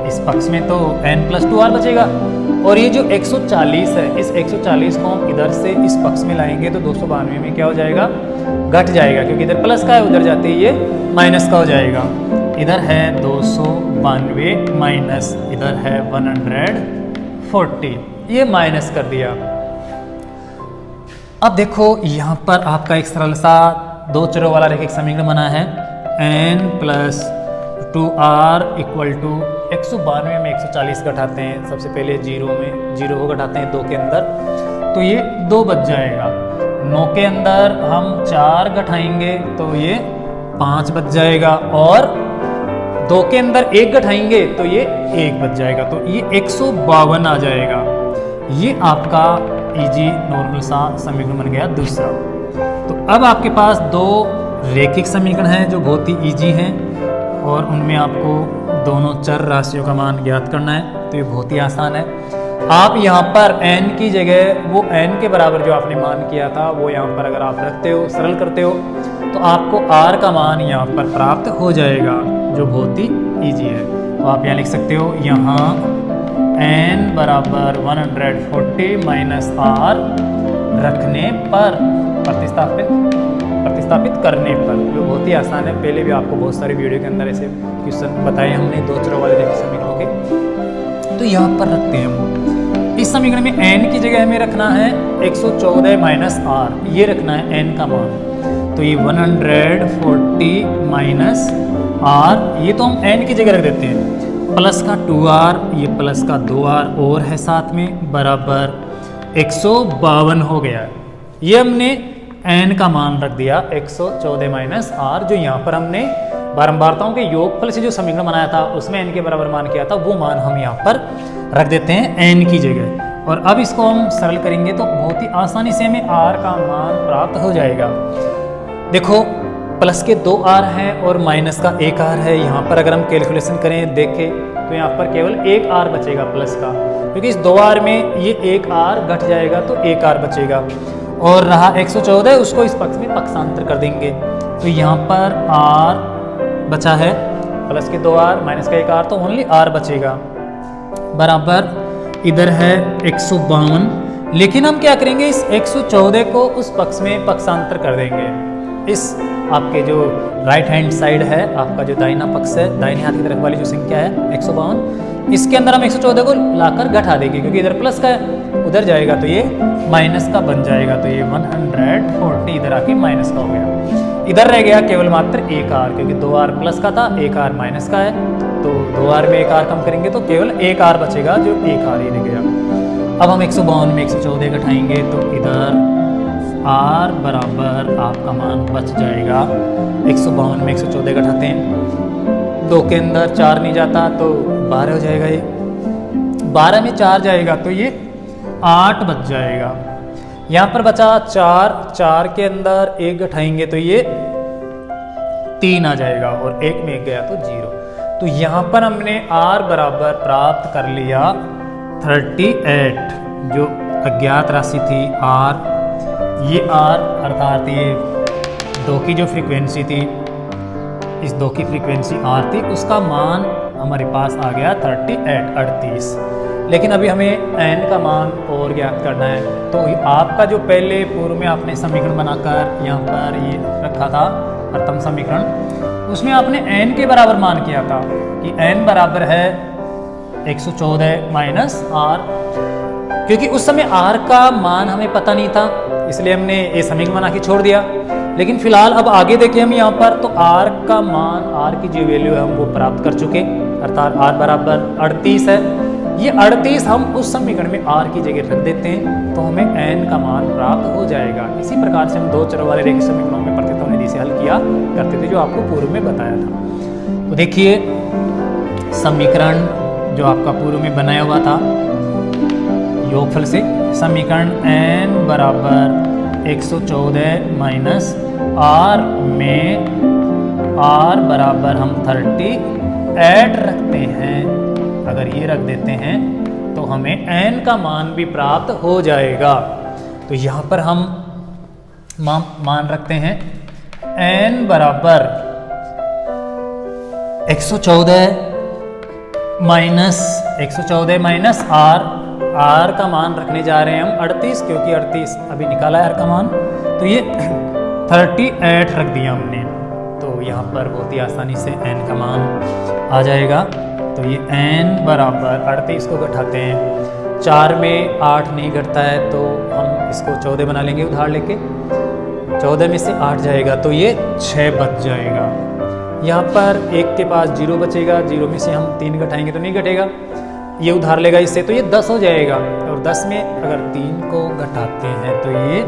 इस पक्ष में तो n प्लस 2r बचेगा। और ये जो 140 है, इस 140 को हम इधर से इस पक्ष में लाएंगे तो 292 में क्या हो जाएगा, घट जाएगा, क्योंकि इधर प्लस का है, उधर जाते ही ये माइनस का हो जाएगा। इधर है 292 माइनस इधर है 140, ये माइनस कर दिया। अब देखो यहाँ पर आपका एक सरल सा दो चरों वाला रेखिक समीकरण बना है, n plus 2r equal to 192 में 140 घटाते हैं, सबसे पहले 0 को घटाते हैं 2 के अंदर, तो ये 2 बच जाएगा। 9 के अंदर हम 4 घटाएंगे तो ये 5 बच जाएगा, और 2 के अंदर 1 घटाएंगे तो ये 1 बच जाएगा, तो ये 152 आ जाएगा। ये आपका इजी नॉर्मल सा समीकरण बन गया दूसरा। तो अब आपके पास 2 रेखिक समीकरण हैं जो बहुत ही इजी हैं, और उनमें आपको दोनों चर राशियों का मान ज्ञात करना है, तो ये बहुत ही आसान है। आप यहाँ पर n की जगह वो n के बराबर जो आपने मान किया था वो यहाँ पर अगर आप रखते हो, सरल करते हो, तो आपको r का मान यहाँ पर प्राप्त हो जाएगा, जो बहुत ही ईजी है। तो आप यहाँ लिख सकते हो, यहाँ n बराबर 140 माइनस r रखने पर प्रतिस्थापित करने पर, जो बहुत ही आसान है। पहले भी आपको बहुत सारे वीडियो के अंदर ऐसे क्वेश्चन बताए हमने दो चरों वाले रेखीय समीकरणों के। तो यहाँ पर रखते हैं हम इस समीकरण में n की जगह हमें रखना है 114 माइनस r, ये रखना है n का मान। तो ये 140 माइनस r, ये तो हम n की जगह रख देते हैं, प्लस का 2r, ये प्लस का 2r और है साथ में, बराबर 152 हो गया। ये हमने n का मान रख दिया 114 माइनस r, जो यहाँ पर हमने बारंबारताओं के योगफल से जो समीकरण बनाया था उसमें n के बराबर मान किया था, वो मान हम यहाँ पर रख देते हैं n की जगह। और अब इसको हम सरल करेंगे तो बहुत ही आसानी से हमें r का मान प्राप्त हो जाएगा। देखो प्लस के 2r हैं और माइनस का 1r है। यहाँ पर अगर हम कैलकुलेशन करें देखें तो यहाँ पर केवल 1r बचेगा प्लस का, क्योंकि इस 2r में ये 1r घट जाएगा तो 1r बचेगा। और रहा 114, उसको इस पक्ष में पक्षांतर कर देंगे तो यहाँ पर r बचा है, प्लस के 2r माइनस का 1r, तो ओनली r बचेगा, बराबर इधर है 152। लेकिन हम क्या करेंगे, इस 114 को उस पक्ष में पक्षांतर कर देंगे। इस आपके जो राइट हैंड साइड है, आपका जो दाहिना पक्ष है, दाहिने हाथ की तरफ वाली जो संख्या है 152, इसके अंदर हम 114 को लाकर घटा देंगे, क्योंकि इधर प्लस का है, उधर जाएगा तो ये माइनस का बन जाएगा। तो ये 140 इधर आके माइनस का हो गया। इधर रह गया केवल मात्र 1r, क्योंकि 2r प्लस का था, 1r माइनस का है, तो 2r में 1r कम करेंगे तो केवल 1r बचेगा, जो 1r ही रह गया। अब हम 152 में 114 घटाएंगे तो इधर r बराबर आपका मान बच जाएगा 152 में 114 घटाते हैं, 2 के अंदर 4 नहीं जाता तो 12 हो जाएगा, ये 12 में 4 जाएगा तो ये 8 बच जाएगा। यहाँ पर बचा 4 के अंदर 1 घटाएंगे तो ये 3 आ जाएगा, और 1 में 1 गया तो 0। तो यहाँ पर हमने r बराबर प्राप्त कर लिया 38, जो अज्ञात राशि थी r, ये r अर्थात ये 2 की जो फ्रीक्वेंसी थी, इस 2 की फ्रीक्वेंसी r थी, उसका मान हमारे पास आ गया 38। लेकिन अभी हमें n का मान और ज्ञात करना है। तो आपका जो पहले पूर्व में आपने समीकरण बनाकर यहाँ पर ये रखा था प्रथम समीकरण, उसमें आपने n के बराबर मान किया था कि n बराबर है 114 माइनस r, क्योंकि उस समय r का मान हमें पता नहीं था, इसलिए हमने ये समीकरण बना के छोड़ दिया। लेकिन फिलहाल अब आगे देखें हम यहाँ पर, तो r का मान, r की जो वैल्यू है हम वो प्राप्त कर चुके, अर्थात r बराबर 38 है। ये 38 हम उस समीकरण में r की जगह रख देते हैं तो हमें n का मान प्राप्त हो जाएगा। इसी प्रकार से हम 2 चरों वाले रेखीय समीकरणों में प्रतिस्थापन विधि से हल किया करते थे, जो आपको पूर्व में बताया था। तो देखिए समीकरण जो आपका पूर्व में बनाया हुआ था योगफल से, समीकरण n बराबर 114 माइनस r में r बराबर हम 38 रखते हैं। अगर ये रख देते हैं तो हमें n का मान भी प्राप्त हो जाएगा। तो यहाँ पर हम मान रखते हैं n बराबर 114 माइनस r का मान रखने जा रहे हैं हम 38, क्योंकि 38 अभी निकाला है r का मान, तो ये 38 रख दिया हमने। तो यहाँ पर बहुत ही आसानी से n का मान आ जाएगा। तो ये n बराबर 38 को घटाते हैं, 4 में 8 नहीं घटता है तो हम इसको 14 बना लेंगे उधार लेके, 14 में से 8 जाएगा तो ये 6 बच जाएगा। यहाँ पर 1 के पास 0 बचेगा, 0 में से हम 3 घटाएंगे तो नहीं घटेगा, ये उधार लेगा इससे, तो ये 10 हो जाएगा। और 10 में अगर 3 को घटाते हैं तो ये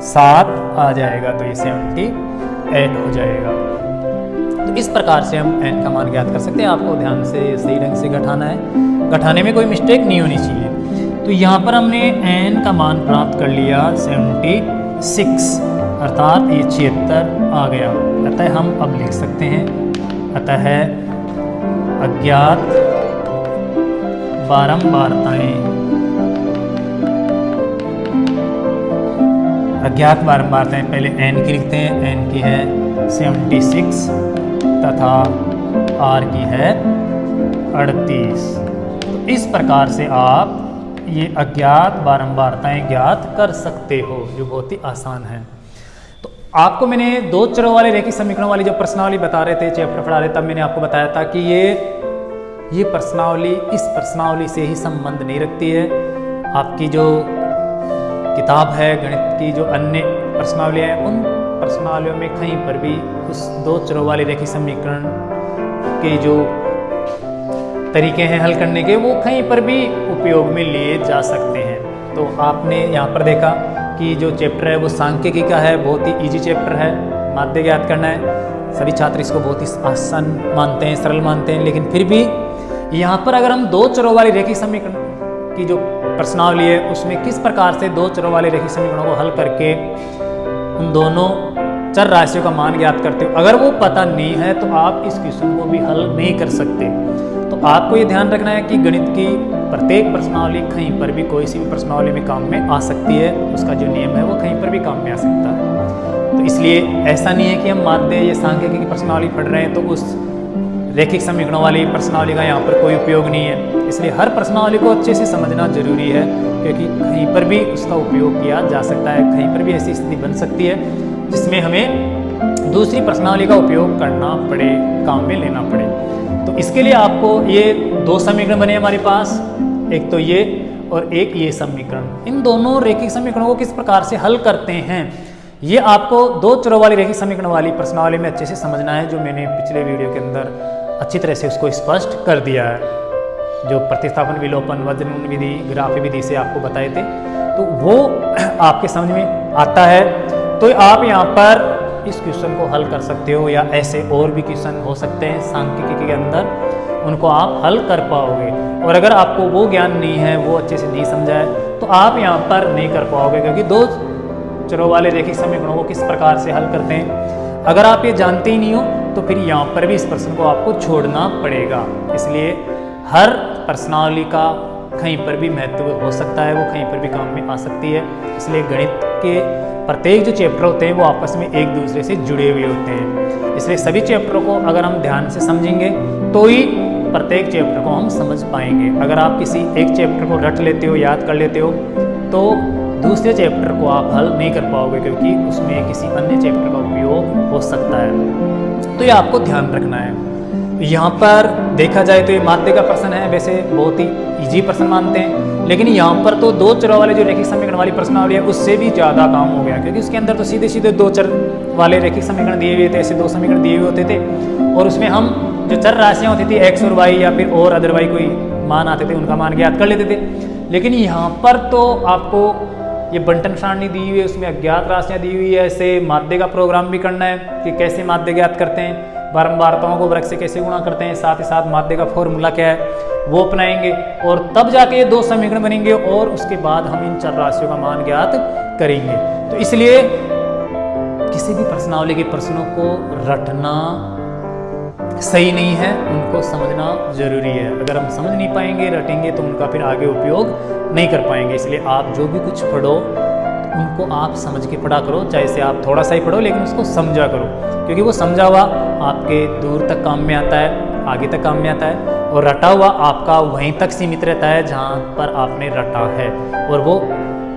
7 आ जाएगा, तो ये 78 हो जाएगा। तो इस प्रकार से हम n का मान ज्ञात कर सकते हैं। आपको ध्यान से सही ढंग से घटाना है, घटाने में कोई मिस्टेक नहीं होनी चाहिए। तो यहाँ पर हमने n का मान प्राप्त कर लिया 76, अर्थात ये 76 आ गया। अतः हम अब लिख सकते हैं, अतः अज्ञात बारंबारताएं, पहले n की लिखते हैं, n की है 76 तथा r की है 38। तो इस प्रकार से आप ये अज्ञात बारंबारताएं ज्ञात कर सकते हो, जो बहुत ही आसान है। तो आपको मैंने दो चरों वाले रैखिक समीकरण वाली जब प्रश्नावली बता रहे थे, चैप्टर पढ़ा रहे, तब मैंने आपको बताया था कि ये प्रश्नावली इस प्रश्नावली से ही संबंध नहीं रखती है। आपकी जो किताब है गणित की, जो अन्य प्रश्नावलियाँ हैं, उन प्रश्नावलियों में कहीं पर भी उस दो चरों वाले रैखिक समीकरण के जो तरीके हैं हल करने के, वो कहीं पर भी उपयोग में लिए जा सकते हैं। तो आपने यहाँ पर देखा कि जो चैप्टर है वो सांख्यिकी का है, बहुत ही इजी चैप्टर है, माध्य ज्ञात करना है। सभी छात्र इसको बहुत ही आसान मानते हैं, सरल मानते हैं, लेकिन फिर भी यहाँ पर अगर हम दो चरों वाली रैखिक समीकरण की जो प्रश्नावली है उसमें किस प्रकार से दो चरों वाले रैखिक समीकरणों को हल करके उन दोनों चर राशियों का मान ज्ञात करते हो, अगर वो पता नहीं है तो आप इस क्वेश्चन को भी हल नहीं कर सकते। तो आपको ये ध्यान रखना है कि गणित की प्रत्येक प्रश्नावली कहीं पर भी कोई सी भी प्रश्नावली में काम में आ सकती है, उसका जो नियम है वो कहीं पर भी काम में आ सकता है। तो इसलिए ऐसा नहीं है कि हम माध्य या सांख्यिकी की प्रश्नावली पढ़ रहे हैं तो उस रैखिक समीकरणों वाली प्रश्नावली का यहाँ पर कोई उपयोग नहीं है। इसलिए हर प्रश्नावली को अच्छे से समझना जरूरी है, क्योंकि कहीं पर भी उसका उपयोग किया जा सकता है, कहीं पर भी ऐसी स्थिति बन सकती है जिसमें हमें दूसरी प्रश्नावली का उपयोग करना पड़े, काम में लेना पड़े। तो इसके लिए आपको ये दो समीकरण बने हमारे पास, एक तो ये और एक ये समीकरण। इन दोनों रैखिक समीकरणों को किस प्रकार से हल करते हैं, ये आपको दो चरों वाली रैखिक समीकरण वाली प्रश्नावली में अच्छे से समझना है, जो मैंने पिछले वीडियो के अंदर अच्छी तरह से उसको स्पष्ट कर दिया है। जो प्रतिस्थापन, विलोपन, वज्रमूल विधि, ग्राफी विधि से आपको बताए थे, तो वो आपके समझ में आता है। तो आप यहाँ पर इस क्वेश्चन को हल कर सकते हो, या ऐसे और भी क्वेश्चन हो सकते हैं सांख्यिकी के अंदर, उनको आप हल कर पाओगे। और अगर आपको वो ज्ञान नहीं है, वो अच्छे से नहीं समझा है, तो आप यहाँ पर नहीं कर पाओगे, क्योंकि दो चरों वाले रैखिक समीकरणों को किस प्रकार से हल करते हैं अगर आप ये जानते ही नहीं हो, तो फिर यहाँ पर भी इस प्रश्न को आपको छोड़ना पड़ेगा। इसलिए हर प्रश्नावली का कहीं पर भी महत्व हो सकता है, वो कहीं पर भी काम में आ सकती है। इसलिए गणित के प्रत्येक जो चैप्टर होते हैं वो आपस में एक दूसरे से जुड़े हुए होते हैं। इसलिए सभी चैप्टरों को अगर हम ध्यान से समझेंगे तो ही प्रत्येक चैप्टर को हम समझ पाएंगे। अगर आप किसी एक चैप्टर को रट लेते हो, याद कर लेते हो, तो दूसरे चैप्टर को आप हल नहीं कर पाओगे, क्योंकि उसमें किसी अन्य चैप्टर का उपयोग हो सकता है। तो ये आपको ध्यान रखना है। यहाँ पर देखा जाए तो ये माध्य का प्रश्न है, वैसे बहुत ही इजी प्रश्न मानते हैं, लेकिन यहाँ पर तो दो चरों वाले जो रैखिक समीकरण वाली प्रश्नावली है उससे भी ज़्यादा काम हो गया, क्योंकि उसके अंदर तो सीधे सीधे दो चर वाले रैखिक समीकरण दिए हुए थे, ऐसे दो समीकरण दिए हुए होते थे, और उसमें हम जो चर राशियाँ होती थी एक्स और वाई, या फिर और अदर वाई कोई मान आते थे, उनका मान ज्ञात कर लेते थे। लेकिन यहाँ पर तो आपको ये बंटन सारणी दी हुई है, उसमें अज्ञात राशियाँ दी हुई है, ऐसे माध्य का प्रोग्राम भी करना है कि कैसे माध्य ज्ञात करते हैं, बारंबारताओं को वर्ग से कैसे गुणा करते हैं, साथ ही साथ माध्य का फॉर्मूला क्या है वो अपनाएंगे, और तब जाके ये दो समीकरण बनेंगे, और उसके बाद हम इन चर राशियों का मान ज्ञात करेंगे। तो इसलिए किसी भी प्रश्नावली के प्रश्नों को रटना सही नहीं है, उनको समझना जरूरी है। अगर हम समझ नहीं पाएंगे, रटेंगे, तो उनका फिर आगे उपयोग नहीं कर पाएंगे। इसलिए आप जो भी कुछ पढ़ो उनको आप समझ के पढ़ा करो, चाहे से आप थोड़ा सा ही पढ़ो, लेकिन उसको समझा करो, क्योंकि वो समझा हुआ आपके दूर तक काम में आता है, आगे तक काम में आता है, और रटा हुआ आपका वहीं तक सीमित रहता है जहाँ पर आपने रटा है, और वो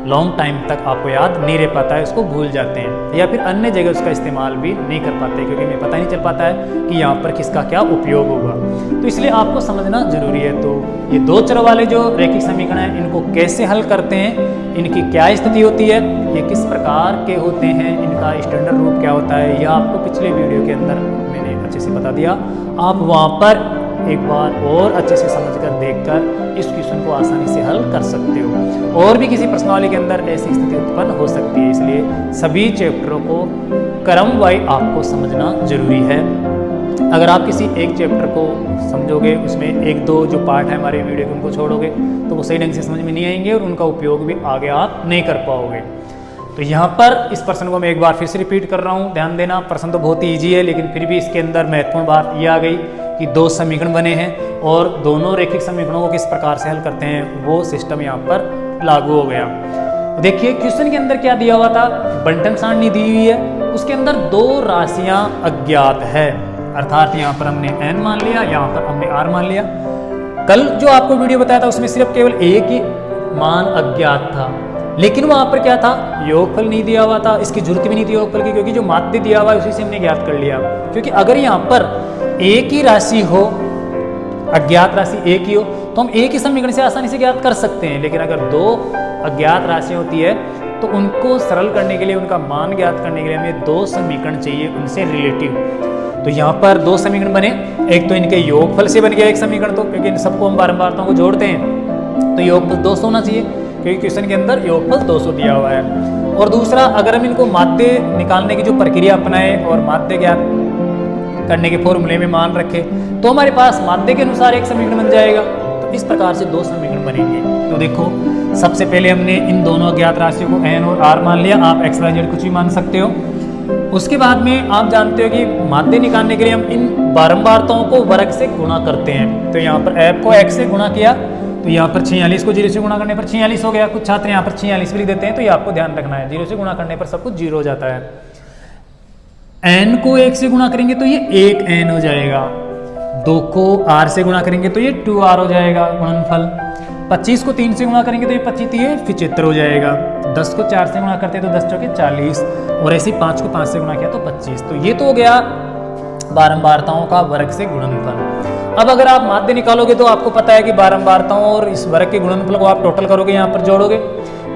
लॉन्ग टाइम तक आपको याद नहीं रह पाता है, उसको भूल जाते हैं, या फिर अन्य जगह उसका इस्तेमाल भी नहीं कर पाते, क्योंकि हमें पता नहीं चल पाता है कि यहाँ पर किसका क्या उपयोग होगा। तो इसलिए आपको समझना जरूरी है। तो ये दो चर वाले जो रैखिक समीकरण हैं, इनको कैसे हल करते हैं, इनकी क्या स्थिति होती है, ये किस प्रकार के होते हैं, इनका स्टैंडर्ड रूप क्या होता है, यह आपको पिछले वीडियो के अंदर मैंने अच्छे से बता दिया। आप वहाँ पर एक बार और अच्छे से समझकर देखकर इस क्वेश्चन को आसानी से हल कर सकते हो। और भी किसी प्रश्नावली के अंदर ऐसी स्थिति उत्पन्न हो सकती है, इसलिए सभी चैप्टरों को क्रम वाइज आपको समझना जरूरी है। अगर आप किसी एक चैप्टर को समझोगे, उसमें एक दो जो पार्ट है हमारे वीडियो के उनको छोड़ोगे, तो वो सही ढंग से समझ में नहीं आएंगे, और उनका उपयोग भी आगे आप नहीं कर पाओगे। तो यहाँ पर इस प्रश्न को मैं एक बार फिर से रिपीट कर रहा हूँ, ध्यान देना। प्रश्न तो बहुत ही ईजी है, लेकिन फिर भी इसके अंदर महत्वपूर्ण बात यह आ गई कि दो समीकरण बने हैं, और दोनों रैखिक समीकरणों को किस प्रकार से हल करते हैं वो सिस्टम यहाँ पर लागू हो गया। देखिए क्वेश्चन के अंदर क्या दिया हुआ था, बंटन सारणी दी हुई है, उसके अंदर दो राशियां अज्ञात है, अर्थात यहाँ पर हमने n मान लिया, यहाँ पर हमने r मान लिया। कल जो आपको वीडियो बताया था उसमें सिर्फ केवल एक ही मान अज्ञात था, लेकिन वहां पर क्या था, योगफल नहीं दिया हुआ था, इसकी जरूरत भी नहीं थी योगफल की, क्योंकि जो माध्य दिया हुआ है उसी से हमने ज्ञात कर लिया। क्योंकि अगर यहाँ पर एक ही राशि हो, अज्ञात राशि एक ही हो, तो हम एक ही समीकरण से आसानी से ज्ञात कर सकते हैं। लेकिन अगर दो अज्ञात राशि होती है तो उनको सरल करने के लिए, उनका मान ज्ञात करने के लिए हमें दो समीकरण चाहिए उनसे रिलेटिव। तो यहाँ पर दो समीकरण बने, एक तो इनके योगफल से बन गया एक समीकरण, तो क्योंकि इन सबको हम बारंबारताओं को जोड़ते हैं तो योगफल 200 होना चाहिए, क्योंकि क्वेश्चन के अंदर योगफल 200 दिया हुआ है। और दूसरा, अगर हम इनको माध्य निकालने की जो प्रक्रिया अपनाएं और माध्य ज्ञात करने के फॉर्मूले में मान रखे तो हमारे पास माध्य के अनुसार एक समीकरण बन जाएगा। तो इस प्रकार से दो समीकरण बनेंगे। तो देखो, सबसे पहले हमने इन दोनों अज्ञात राशियों को n और r मान लिया, आप x y z कुछ भी मान सकते हो। उसके बाद में आप जानते हो कि माध्य निकालने के लिए हम इन बारंबारताओं को वर्ग से गुणा करते हैं। तो यहाँ पर f को x से गुणा किया तो यहाँ पर 46 को 0 से गुणा करने पर 46 हो गया। कुछ छात्र यहाँ पर 46 भी लिख देते हैं, तो ये आपको ध्यान रखना है, 0 से गुणा करने पर सब कुछ 0 हो जाता है। n को 1 से गुणा करेंगे तो ये 1n हो जाएगा, 2 को r से गुणा करेंगे तो ये 2r हो जाएगा गुणनफल, 25 को 3 से गुणा करेंगे तो ये 25 ये 75 हो जाएगा, 10 को 4 से गुणा करते हैं तो 10 चौके 40, और ऐसे ही 5 को 5 से गुणा किया तो 25। तो ये तो हो गया बारंबारताओं का वर्ग से गुणनफल। अब अगर आप माध्य निकालोगे तो आपको पता है कि बारंबारताओं और इस वर्ग के गुणनफल को आप टोटल करोगे, यहाँ पर जोड़ोगे,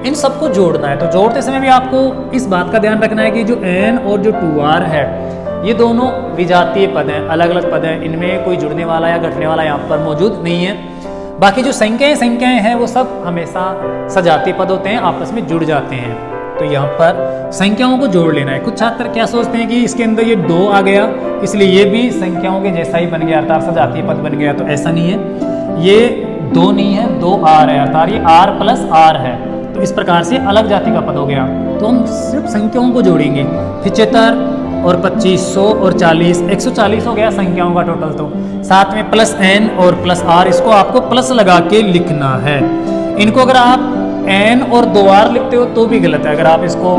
इन सबको जोड़ना है। तो जोड़ते समय भी आपको इस बात का ध्यान रखना है कि जो n और जो 2r है ये दोनों विजातीय पद हैं, अलग अलग पद हैं, इनमें कोई जुड़ने वाला या घटने वाला यहाँ पर मौजूद नहीं है। बाकी जो संख्याएं हैं वो सब हमेशा सजातीय पद होते हैं, आपस में जुड़ जाते हैं। तो यहाँ पर संख्याओं को जोड़ लेना है। कुछ छात्र क्या सोचते हैं कि इसके अंदर ये 2 आ गया इसलिए ये भी संख्याओं के जैसा ही बन गया, अर्थात सजातीय पद बन गया। तो ऐसा नहीं है, ये 2 नहीं है, 2r है, अर्थात ये r प्लस r है। तो इस प्रकार से अलग जाति का पद हो गया। तो हम सिर्फ संख्याओं को जोड़ेंगे, 75 और 2500 और 40, 140 हो गया संख्याओं का टोटल। तो साथ में प्लस n और प्लस r, इसको आपको प्लस लगा के लिखना है। इनको अगर आप n और 2r लिखते हो तो भी गलत है, अगर आप इसको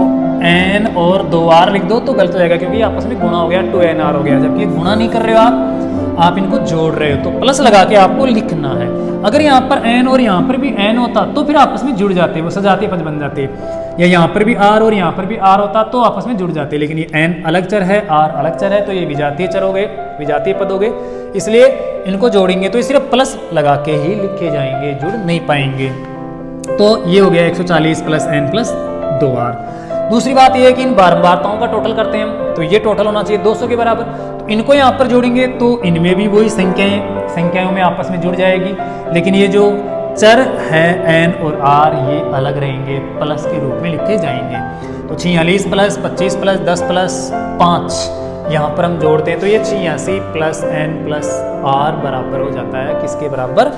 n और 2r लिख दो तो गलत हो जाएगा, क्योंकि आपस में गुणा हो गया, 2nr हो गया, जबकि गुणा नहीं कर रहे हो आप इनको जोड़ रहे हो। तो प्लस लगा के आपको लिखना है। अगर यहाँ पर n और यहाँ पर भी n होता तो फिर आपस में जुड़ जाते, वो सजातीय पद बन जाते, या यहाँ पर भी r और यहाँ पर भी r होता तो आपस में जुड़ जाते। लेकिन ये n अलग चर है, r अलग चर है, तो ये विजातीय चर हो गए, विजातीय पद हो गए, इसलिए इनको जोड़ेंगे तो ये सिर्फ प्लस लगा के ही लिखे जाएंगे, जुड़ नहीं पाएंगे। तो ये हो गया 140 प्लस n प्लस 2r। दूसरी बात ये है कि इन बारंबारताओं का टोटल करते हैं हम, तो ये टोटल होना चाहिए 200 के बराबर। तो इनको यहाँ पर जोड़ेंगे तो इनमें भी वही संख्याओं में आपस में जुड़ जाएगी, लेकिन ये जो चर है n और r ये अलग रहेंगे, प्लस के रूप में लिखे जाएंगे। तो 46 प्लस 25 प्लस 10 प्लस 5 यहाँ पर हम जोड़ते हैं तो ये 86 प्लस n प्लस r बराबर हो जाता है किसके बराबर,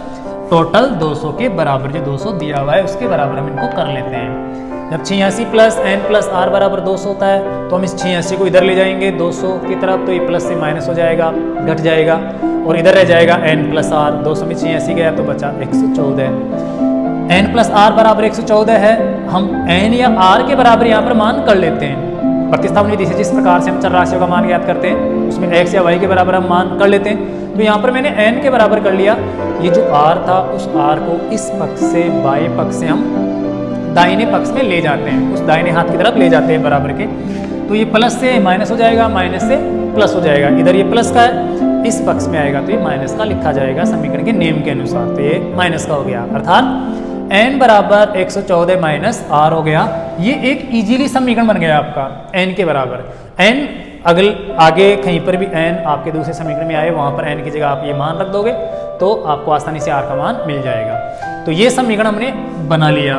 टोटल 200 के बराबर। जो 200 दिया हुआ है उसके बराबर हम इनको कर लेते हैं। जब 86 प्लस n प्लस r बराबर 200 होता है तो हम इस 86 को इधर ले जाएंगे 200 की तरफ, तो ये प्लस से माइनस हो जाएगा, घट जाएगा, और इधर रह जाएगा n प्लस r, 200 में 86 गया तो बचा 114। n प्लस r बराबर 114 है, हम n या r के बराबर यहाँ पर मान कर लेते हैं। प्रतिस्थापन विधि से जिस प्रकार से हम चर राशियों का मान ज्ञात करते हैं उसमें x या y के बराबर हम मान कर लेते हैं। तो यहाँ पर मैंने n के बराबर कर लिया, ये जो r था उस r को इस पक्ष से बाएं पक्ष से हम दाहिने पक्ष में ले जाते हैं, उस दाहिने हाथ की तरफ ले जाते हैं बराबर के। तो ये प्लस से माइनस हो जाएगा, माइनस से प्लस हो जाएगा, इधर ये प्लस का है, इस पक्ष में आएगा तो ये माइनस का लिखा जाएगा समीकरण के नेम के अनुसार। तो ये माइनस का हो गया, अर्थात n बराबर 114 माइनस r हो गया। ये एक इजीली समीकरण बन गया आपका n के बराबर। n अगल आगे कहीं पर भी n आपके दूसरे समीकरण में आए वहां पर n की जगह आप ये मान रख दोगे तो आपको आसानी से r का मान मिल जाएगा। तो ये समीकरण हमने बना लिया।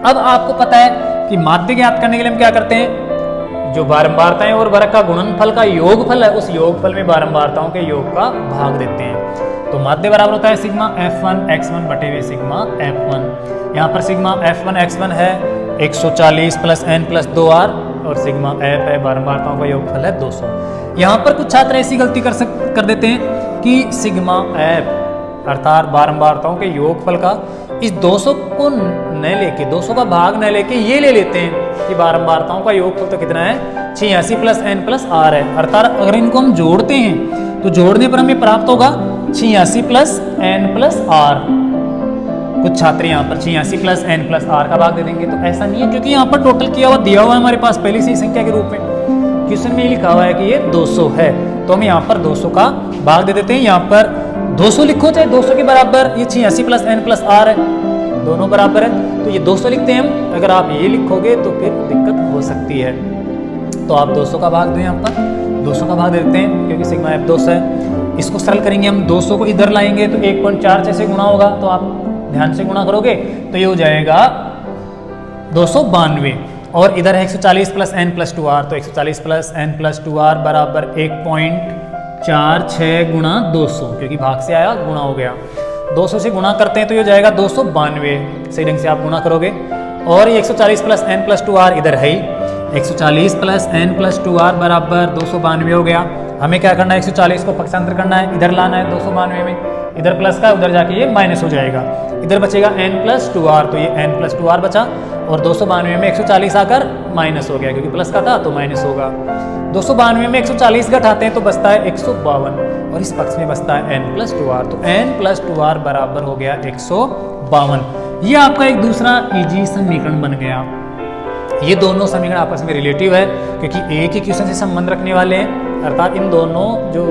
अब आपको पता है कि माध्य ज्ञात करने के लिए हम क्या करते हैं, जो बारंबारताएं और वर्ग का गुणनफल का योगफल है उस योगफल में बारंबारताओं के योग का भाग देते हैं। तो माध्य बराबर होता है सिग्मा f1 x1 बटे हुए सिग्मा f1। यहाँ पर सिग्मा f1 x1 है 140 प्लस n प्लस 2r, और सिग्मा f है बारंबारताओं का योगफल है 200। यहाँ पर कुछ छात्र ऐसी गलती कर देते हैं कि सिग्मा f अर्थात बारंबारताओं के योगफल का इस 200 को न लेके, 200 का भाग न लेके ये ले लेते हैं कि बारंबारताओं का योगफल तो कितना है 86 प्लस n प्लस r है। अर्थात अगर इनको हम जोड़ते हैं तो जोड़ने पर हमें प्राप्त होगा 86 प्लस एन प्लस आर। कुछ छात्र यहाँ पर 86 प्लस एन प्लस आर का भाग दे देंगे, तो ऐसा नहीं है क्योंकि यहाँ पर टोटल किया हुआ दिया हुआ है हमारे पास पहले से ही संख्या के रूप में। क्वेश्चन में लिखा हुआ है कि ये 200 है, तो हम यहाँ पर 200 का भाग दे देते हैं। यहाँ पर 200 लिखो चाहे 200 के बराबर, ये 86 प्लस एन प्लस आर है, दोनों बराबर है, तो ये 200 लिखते हैं हम। अगर आप ये लिखोगे तो फिर दिक्कत हो सकती है, तो आप 200 का भाग दो, यहाँ पर 200 का भाग दे देते हैं क्योंकि सिग्मा एफ 200 है। इसको सरल करेंगे हम, 200 को इधर लाएंगे तो 1.46 से गुणा होगा, तो आप ध्यान से गुणा करोगे तो ये हो जाएगा 292, और इधर है 140 प्लस एन प्लस 2r, तो 140 प्लस एन प्लस 2r बराबर 1.46 गुणा 200, क्योंकि भाग से आया गुणा हो गया। 200 से गुणा करते हैं तो ये हो जाएगा 292, सही ढंग से आप गुणा करोगे। और ये 140 प्लस एन प्लस 2r इधर है ही, 140 प्लस एन प्लस 2r बराबर 292 हो गया। हमें क्या करना है, 140 को पक्षांतर करना है, इधर लाना है 292 में, इधर प्लस का उधर जाके ये माइनस हो जाएगा, इधर बचेगा n प्लस 2r, तो ये n प्लस 2r बचा, और 292 में 140 आकर माइनस हो गया क्योंकि प्लस का था तो माइनस होगा। 292 में 140 घटाते हैं तो बचता है 152, और इस पक्ष में बचता है n प्लस 2r, तो n प्लस 2r बराबर हो गया 152। ये आपका एक दूसरा इजी समीकरण बन गया। ये दोनों समीकरण आपस में रिलेटिव है क्योंकि एक ही क्वेश्चन से संबंध रखने वाले हैं, अर्थात इन दोनों जो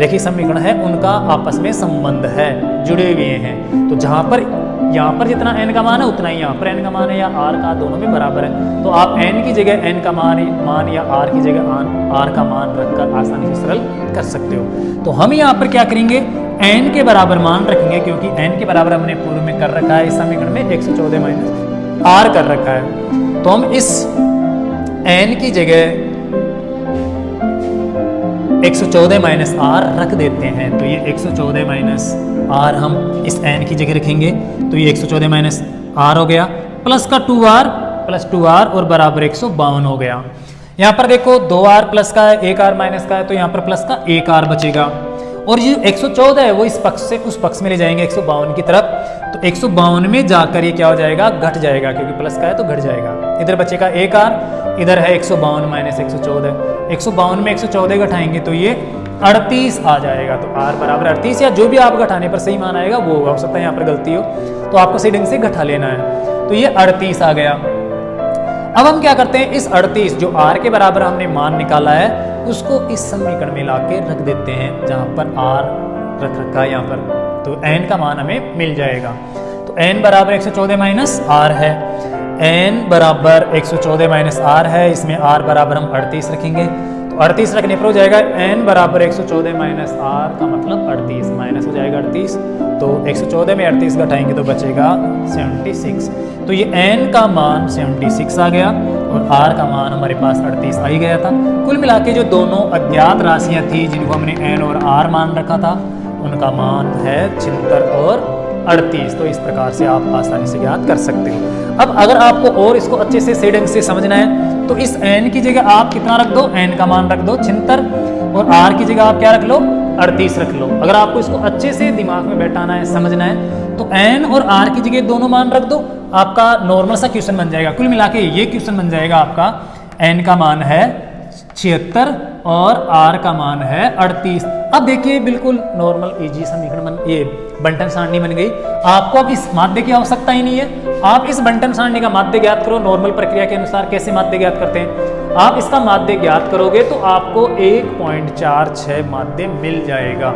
रेखीय समीकरण है उनका आपस में संबंध है, जुड़े हुए हैं। तो जहाँ पर यहाँ पर जितना n का मान है उतना ही यहाँ पर n का मान है, या r का दोनों में बराबर है, तो आप n की जगह n का मान या r की जगह r का मान रखकर आसानी से सरल कर सकते हो। तो हम यहाँ पर क्या करेंगे, n के बराबर मान रखेंगे, क्योंकि n के बराबर हमने पूर्व में कर रखा है, इस समीकरण में 114 माइनस r कर रखा है, तो हम इस n की जगह 114 माइनस आर रख देते हैं। तो ये 114 माइनस आर हम इस n की जगह रखेंगे, तो ये 114 माइनस आर हो गया, प्लस का 2r प्लस 2r और बराबर 152 हो गया। यहाँ पर देखो 2r प्लस का है, 1r माइनस का है, तो यहाँ पर प्लस का 1r बचेगा, और ये 114 है वो इस पक्ष से उस पक्ष में ले जाएंगे 152 की तरफ, तो 152 में जाकर ये क्या हो जाएगा, घट जाएगा, क्योंकि प्लस का है तो घट जाएगा। इधर बचेगा 1r, इधर है 152 माइनस 114, 152 में 114 घटाएंगे तो ये 38 आ जाएगा, तो r बराबर 38, या जो भी आप घटाने पर सही मान आएगा वो होगा, हो सकता है यहाँ पर गलती हो तो आपको सही ढंग से घटा लेना है। तो ये 38 आ गया। अब हम क्या करते हैं, इस 38 जो r के बराबर हमने मान निकाला है उसको इस समीकरण में लाके रख देते हैं जहाँ पर r रख रखा है यहाँ पर, तो n का मान हमें मिल जाएगा। तो n बराबर 114 माइनस r है, n बराबर 114 माइनस r है, इसमें r बराबर हम 38 रखेंगे, तो 38 रखने पर हो जाएगा n बराबर 114 माइनस r का मतलब 38, माइनस हो जाएगा 38, तो 114 में 38 घटाएंगे तो बचेगा 76, तो ये n का मान 76 आ गया और r का मान हमारे पास 38 आ ही गया था। कुल मिला के जो दोनों अज्ञात राशियां थी जिनको हमने n और r मान रखा था उनका मान है 76 और 38, तो इस प्रकार से आप आसानी से याद कर सकते हो। अब अगर आपको और इसको अच्छे से सही ढंग से समझना है तो इस n की जगह आप कितना रख दो, n का मान रख दो 76, और r की जगह आप क्या रख लो, 38 रख लो। अगर आपको इसको अच्छे से दिमाग में बैठाना है, समझना है, तो n और r की जगह दोनों मान रख दो, आपका नॉर्मल सा क्वेश्चन बन जाएगा। कुल मिला के ये क्वेश्चन बन जाएगा आपका, n का मान है 76 और r का मान है 38। अब देखिए बिल्कुल नॉर्मल इजी समीकरण ये बंटन सारणी बन गई। आपको अब इस माध्य की आवश्यकता ही नहीं है, आप इस बंटन सारणी का माध्य ज्ञात करो। नॉर्मल प्रक्रिया के अनुसार कैसे माध्य ज्ञात करते हैं, आप इसका माध्य ज्ञात करोगे तो आपको 1.46 माध्य मिल जाएगा,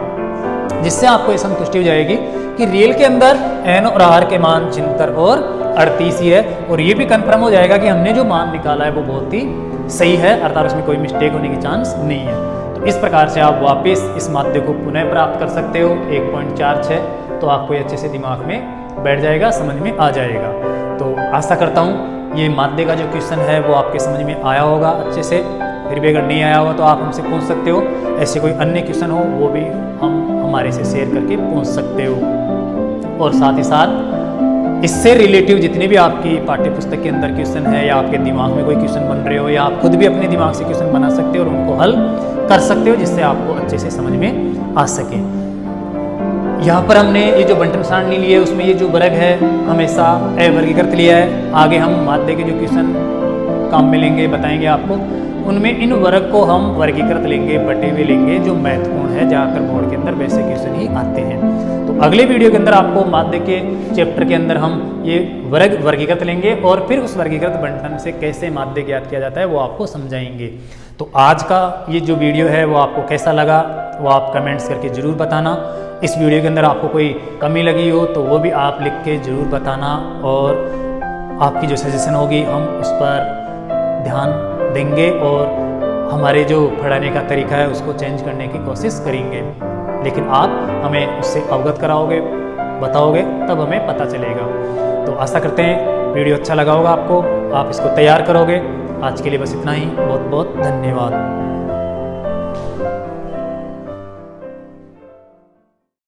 जिससे आपको ये संतुष्टि हो जाएगी कि रियल के अंदर n और r के मान 76 और 38 ही है, और ये भी कन्फर्म हो जाएगा कि हमने जो मान निकाला है वो बहुत ही सही है, अर्थात उसमें कोई मिस्टेक होने की चांस नहीं है। तो इस प्रकार से आप वापस इस माध्य को पुनः प्राप्त कर सकते हो 1.46, तो आपको ये अच्छे से दिमाग में बैठ जाएगा, समझ में आ जाएगा। तो आशा करता हूँ ये माध्य का जो क्वेश्चन है वो आपके समझ में आया होगा अच्छे से। फिर भी अगर नहीं आया होगा तो आप हमसे पूछ सकते हो, ऐसे कोई अन्य क्वेश्चन हो वो भी हम हमारे से शेयर करके पूछ सकते हो। और साथ ही साथ इससे रिलेटिव जितने भी आपकी पाठ्य पुस्तक के अंदर क्वेश्चन है, या आपके दिमाग में कोई क्वेश्चन बन रहे हो, या आप खुद भी अपने दिमाग से क्वेश्चन बना सकते हो और उनको हल कर सकते हो, जिससे आपको अच्छे से समझ में आ सके। यहाँ पर हमने ये जो बंटन सारणी ली है उसमें ये जो वर्ग है हमेशा अवर्गीकृत लिया है। आगे हम माध्य के जो क्वेश्चन काम में लेंगे बताएंगे आपको, उनमें इन वर्ग को हम वर्गीकृत लेंगे, बटे हुए लेंगे, जो महत्वपूर्ण है। ज़्यादातर बोर्ड के अंदर वैसे क्वेश्चन ही आते हैं। तो अगले वीडियो के अंदर आपको माध्य के चैप्टर के अंदर हम ये वर्गीकृत लेंगे और फिर उस वर्गीकृत बंटन से कैसे माध्य ज्ञात किया जाता है वो आपको समझाएंगे। तो आज का ये जो वीडियो है वो आपको कैसा लगा वो आप कमेंट्स करके ज़रूर बताना। इस वीडियो के अंदर आपको कोई कमी लगी हो तो वो भी आप लिख के ज़रूर बताना, और आपकी जो सजेशन होगी हम उस पर ध्यान देंगे और हमारे जो पढ़ाने का तरीका है उसको चेंज करने की कोशिश करेंगे। लेकिन आप हमें उससे अवगत कराओगे, बताओगे, तब हमें पता चलेगा। तो आशा करते हैं वीडियो अच्छा लगा होगा आपको, आप इसको तैयार करोगे। आज के लिए बस इतना ही। बहुत बहुत धन्यवाद।